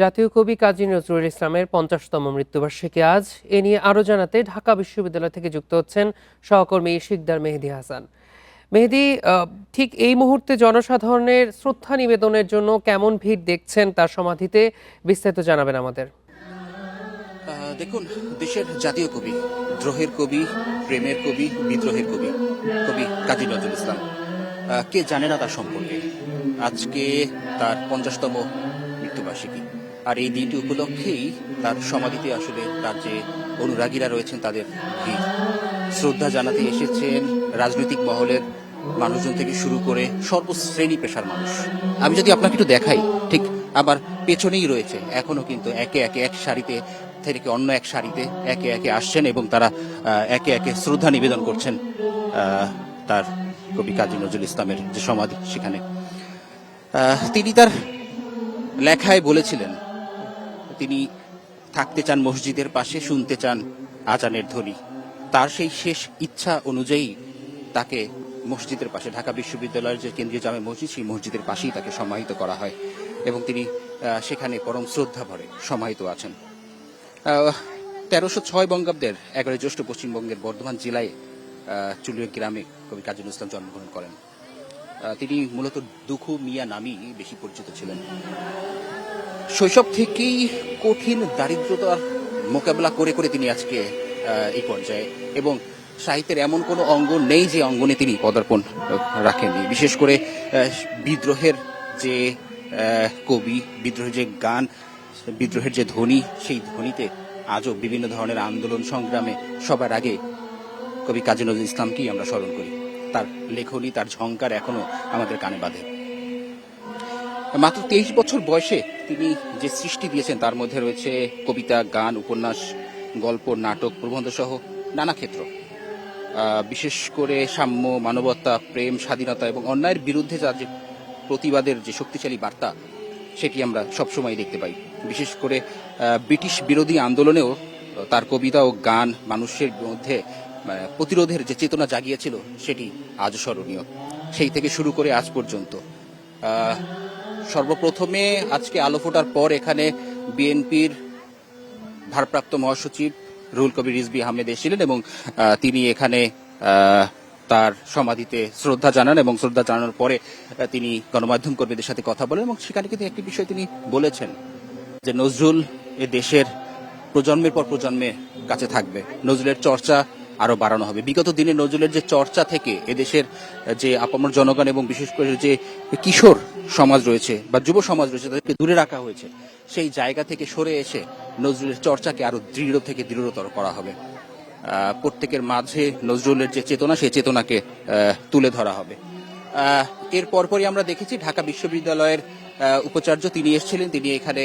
জাতীয় কবি কাজী নজরুল ইসলামের ৫০তম মৃত্যুবার্ষিকী আজ। এ নিয়ে আরও জানাতে ঢাকা বিশ্ববিদ্যালয় থেকে যুক্ত হচ্ছেন সহকর্মী শিকদার মেহেদী হাসান। মেহেদী, ঠিক এই মুহূর্তে জনসাধারণের শ্রদ্ধা নিবেদনের জন্য কেমন ভিড় দেখছেন তার সমাধিতে, বিস্তারিত জানাবেন আমাদের। দেখুন, দেশের জাতীয় কবি, দ্রোহের কবি, প্রেমের কবি, বিদ্রোহের কবি, কবি কাজী নজরুল ইসলাম, কে জানে না তার সম্পর্কে। আজকে তার ৫০তম মৃত্যুবার্ষিকী, আর এই দিনটি উপলক্ষেই তার সমাধিতে আসলে তার যে অনুরাগীরা রয়েছেন তাদের ভিড়। শ্রদ্ধা জানাতে এসেছেন রাজনৈতিক মহলের মানুষজন থেকে শুরু করে সর্বশ্রেণী পেশার মানুষ। আমি যদি আপনাকে একটু দেখাই, ঠিক আমার পেছনেই রয়েছে এখনো কিন্তু একে একে এক সারিতে থেকে অন্য এক সারিতে একে একে আসছেন এবং তারা একে একে শ্রদ্ধা নিবেদন করছেন তার কবি কাজী নজরুল ইসলামের যে সমাধি সেখানে। তিনি তার লেখায় বলেছিলেন তিনি থাকতে চান মসজিদের পাশে, শুনতে চান আজানের ধ্বনি। তার সেই শেষ ইচ্ছা অনুযায়ী তাকে মসজিদের পাশে, ঢাকা বিশ্ববিদ্যালয়ের যে কেন্দ্রীয় জামে মসজিদ, সেই মসজিদের পাশেই তাকে সমাহিত করা হয় এবং তিনি সেখানে পরম শ্রদ্ধা ভরে সমাহিত আছেন। ১৩০৬ বঙ্গাব্দের ১১ জ্যৈষ্ঠ পশ্চিমবঙ্গের বর্ধমান জেলায় চুলিয়া গ্রামে কবি কাজী নজরুল ইসলাম জন্মগ্রহণ করেন। তিনি মূলত দুখু মিয়া নামেই বেশি পরিচিত ছিলেন। শৈশব থেকেই কঠিন দারিদ্রতার মোকাবেলা করে করে তিনি আজকে এই পর্যায়ে, এবং সাহিত্যের এমন কোনো অঙ্গন নেই যে অঙ্গনে তিনি পদার্পণ রাখেননি। বিশেষ করে বিদ্রোহের যে কবি, বিদ্রোহের যে গান, বিদ্রোহের যে ধ্বনি, সেই ধ্বনিতে আজও বিভিন্ন ধরনের আন্দোলন সংগ্রামে সবার আগে কবি কাজী নজরুল ইসলামকেই আমরা স্মরণ করি। তার লেখনী, তার ঝংকার এখনো আমাদের কানে বাঁধে। মাত্র ২৩ বছর বয়সে তিনি যে সৃষ্টি দিয়েছেন তার মধ্যে রয়েছে কবিতা, গান, উপন্যাস, গল্প, নাটক, প্রবন্ধ সহ নানা ক্ষেত্র। বিশেষ করে সাম্য, মানবতা, প্রেম, স্বাধীনতা এবং অন্যায়ের বিরুদ্ধে যার যে প্রতিবাদের যে শক্তিশালী বার্তা, সেটি আমরা সবসময় দেখতে পাই। বিশেষ করে ব্রিটিশ বিরোধী আন্দোলনেও তার কবিতা ও গান মানুষের মধ্যে প্রতিরোধের যে চেতনা জাগিয়েছিল সেটি আজও স্মরণীয়। সেই থেকে শুরু করে আজ পর্যন্ত সর্বপ্রথমে আজকে আলো ফোটার পর এখানে বিএনপির ভারপ্রাপ্ত মহাসচিব রুহুল কবির রিজভী আহমেদ এসেছিলেন এবং তিনি এখানে তার সমাধিতে শ্রদ্ধা জানান এবং শ্রদ্ধা জানানোর পরে তিনি গণমাধ্যম কর্মীদের সাথে কথা বলেন এবং সেখানে কিন্তু একটি বিষয় তিনি বলেছেন যে নজরুল এ দেশের প্রজন্মের পর প্রজন্মের কাছে থাকবে, নজরুলের চর্চা আরো বাড়ানো হবে। বিগত দিনে নজরুলের যে চর্চা থেকে এদেশের যে আপামর জনগণ এবং বিশেষ করে যে কিশোর সমাজ রয়েছে বা যুব সমাজ রয়েছে তাদেরকে দূরে রাখা হয়েছে, সেই জায়গা থেকে সরে এসে নজরুলের চর্চাকে আরো দৃঢ় থেকে দৃঢ়তর করা হবে। প্রত্যেকের মাঝে নজরুলের যে চেতনা, সেই চেতনাকে তুলে ধরা হবে। এর পরপরই আমরা দেখেছি ঢাকা বিশ্ববিদ্যালয়ের উপাচার্য তিনি এসেছিলেন, তিনি এখানে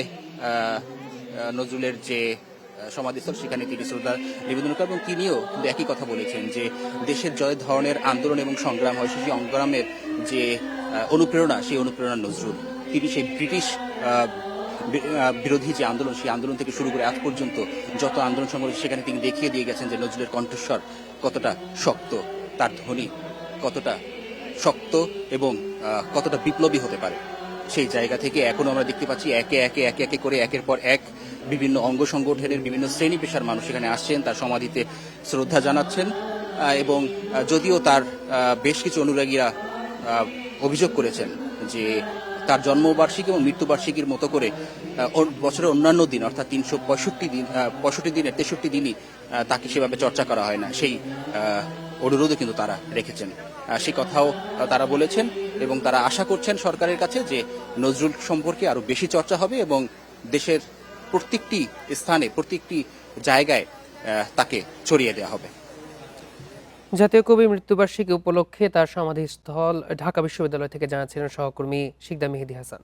নজরুলের যে সমাধিস্থল সেখানে তিনি শ্রদ্ধা নিবেদন করেন এবং তিনিও কিন্তু একই কথা বলেছেন যে দেশের যে ধরনের আন্দোলন এবং সংগ্রাম হয়, সেই সংগ্রামের যে অনুপ্রেরণা, সেই অনুপ্রেরণা নজরুল। তিনি সেই ব্রিটিশ বিরোধী যে আন্দোলন, সেই আন্দোলন থেকে শুরু করে আজ পর্যন্ত যত আন্দোলন সংগ্রাম, সেখানে তিনি দেখিয়ে দিয়ে গেছেন যে নজরুলের কণ্ঠস্বর কতটা শক্ত, তার ধ্বনি কতটা শক্ত এবং কতটা বিপ্লবী হতে পারে। সেই জায়গা থেকে এখনো আমরা দেখতে পাচ্ছি একে একে একে একে করে একের পর এক বিভিন্ন অঙ্গ সংগঠনের বিভিন্ন শ্রেণী পেশার মানুষ এখানে আসছেন, তার সমাধিতে শ্রদ্ধা জানাচ্ছেন এবং যদিও তার বেশ কিছু অনুরাগীরা অভিযোগ করেছেন যে তার জন্মবার্ষিকী এবং মৃত্যুবার্ষিকীর মতো করে বছরের অন্যান্য দিন অর্থাৎ ৩৬৫ দিনের ৬৩ দিনই তাকে সেভাবে চর্চা করা হয় না, সেই অনুরোধও কিন্তু তারা রেখেছেন। সেই কথাও তারা বলেছেন এবং তারা আশা করছেন সরকারের কাছে যে নজরুল সম্পর্কে আরো বেশি চর্চা হবে এবং দেশের প্রত্যেকটি স্থানে, প্রত্যেকটি জায়গায় তাকে ছড়িয়ে দেওয়া হবে। জাতীয় কবি মৃত্যুবার্ষিকী উপলক্ষে তার সমাধিস্থল ঢাকা বিশ্ববিদ্যালয় থেকে জানাচ্ছিলেন সহকর্মী শিকদার মেহেদী হাসান।